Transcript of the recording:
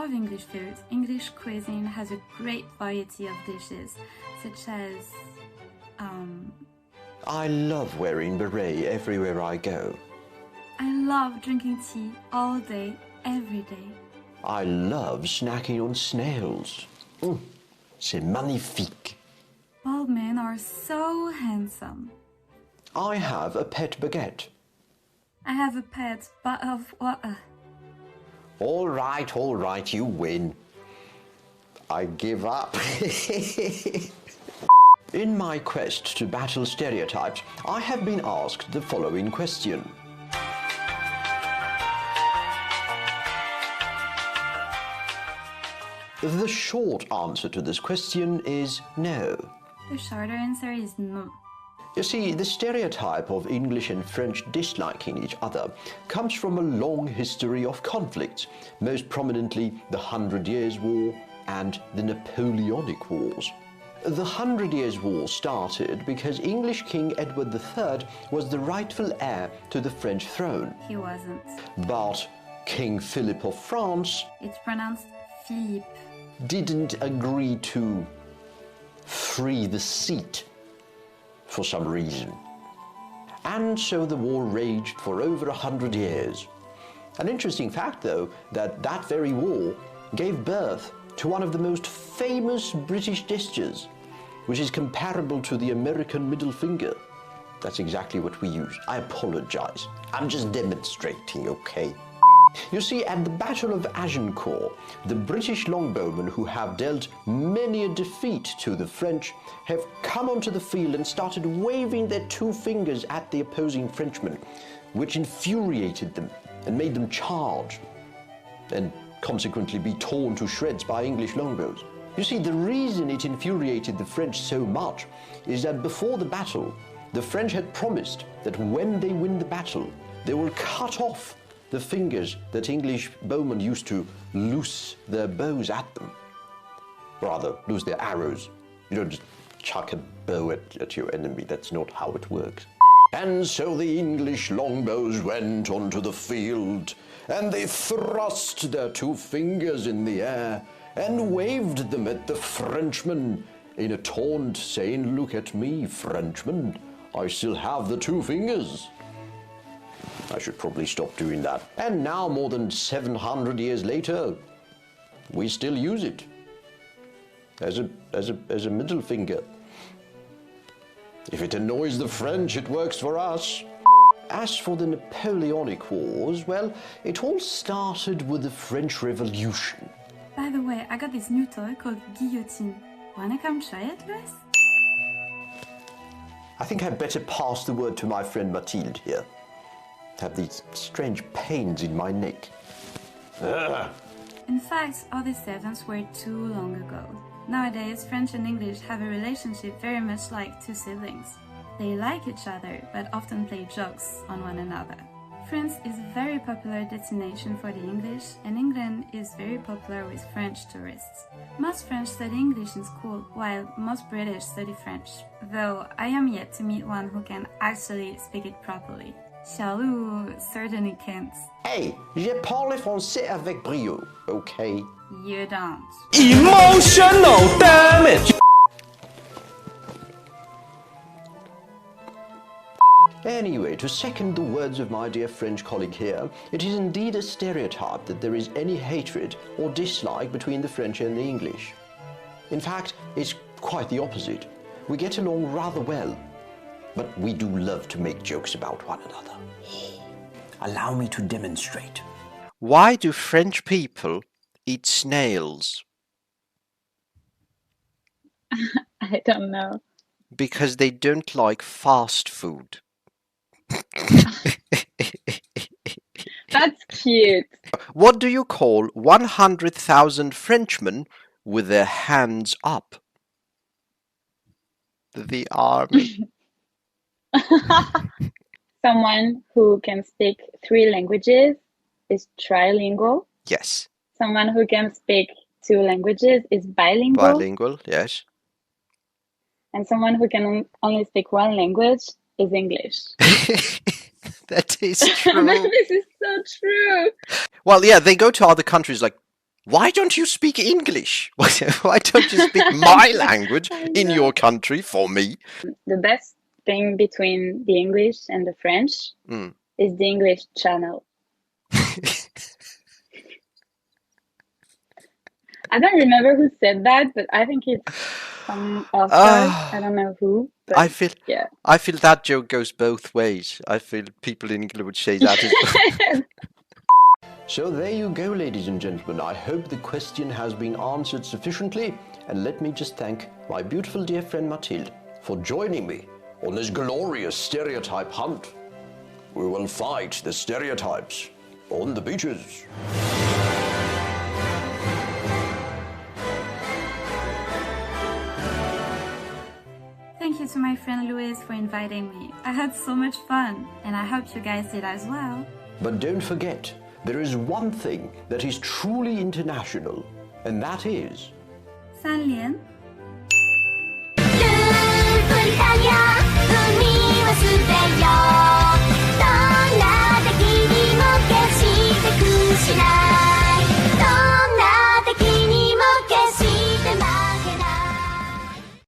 love English food. English cuisine has a great variety of dishes, such as, I love wearing beret everywhere I go. I love drinking tea all day, every day. I love snacking on snails. C'est magnifique. Bald men are so handsome. I have a pet baguette. I have a pet, but of what? All right, you win. I give up. In my quest to battle stereotypes, I have been asked the following question. The short answer to this question is no. The shorter answer is no. You see, the stereotype of English and French disliking each other comes from a long history of conflicts, most prominently the 100 Years' War and the Napoleonic Wars. The 100 Years' War started because English King Edward III was the rightful heir to the French throne. He wasn't. But King Philip of France, It's pronounced Philippe, didn't agree to free the seat for some reason. And so the war raged for over 100 years. An interesting fact, though, that very war gave birth to one of the most famous British gestures, which is comparable to the American middle finger. That's exactly what we use. I apologize. I'm just demonstrating, okay? You see, at the Battle of Agincourt, the British longbowmen who have dealt many a defeat to the French have come onto the field and started waving their two fingers at the opposing Frenchmen, which infuriated them and made them charge and consequently be torn to shreds by English longbows. You see, the reason it infuriated the French so much is that before the battle, the French had promised that when they win the battle, they will cut off the fingers that English bowmen used to loose their bows at them. Rather, loose their arrows. You don't just chuck a bow at your enemy. That's not how it works. And so the English longbows went onto the field, and they thrust their two fingers in the air and waved them at the Frenchmen in a taunt, saying, "Look at me, Frenchman, I still have the two fingers." I should probably stop doing that. And now, more than 700 years later, we still use it as a middle finger. If it annoys the French, it works for us. As for the Napoleonic Wars, well, it all started with the French Revolution. By the way, I got this new toy called Guillotine. Wanna come try it, Louis? I think I'd better pass the word to my friend Mathilde here. I have these strange pains in my neck. Ugh. In fact, all these events were too long ago. Nowadays, French and English have a relationship very much like two siblings. They like each other, but often play jokes on one another. France is a very popular destination for the English, and England is very popular with French tourists. Most French study English in school, while most British study French, though I am yet to meet one who can actually speak it properly. Xiaolu certainly can't. Hey, je parle français avec brio, okay? You don't. Emotional damage! Anyway, to second the words of my dear French colleague here, it is indeed a stereotype that there is any hatred or dislike between the French and the English. In fact, it's quite the opposite. We get along rather well, but we do love to make jokes about one another. Allow me to demonstrate. Why do French people eat snails? I don't know. Because they don't like fast food. That's cute. What do you call 100,000 Frenchmen with their hands up? The army. Someone who can speak 3 languages is trilingual. Yes. Someone who can speak 2 languages is bilingual. Bilingual, yes. And someone who can only speak 1 language is English. That is true. This is so true. Well, yeah, they go to other countries like Why don't you speak English? Why don't you speak my language in your country for me? The best thing between the English and the French is the English channel. I don't remember who said that, but I think it's some author. I don't know who. But I feel that joke goes both ways. I feel people in England would say that as well. So there you go, ladies and gentlemen. I hope the question has been answered sufficiently. And let me just thank my beautiful dear friend Mathilde for joining me on this glorious stereotype hunt. We will fight the stereotypes on the beaches. Thank you to my friend Louise for inviting me. I had so much fun, and I hope you guys did as well. But don't forget, there is one thing that is truly international, and that is... 三连 どんな敵にも決して屈しない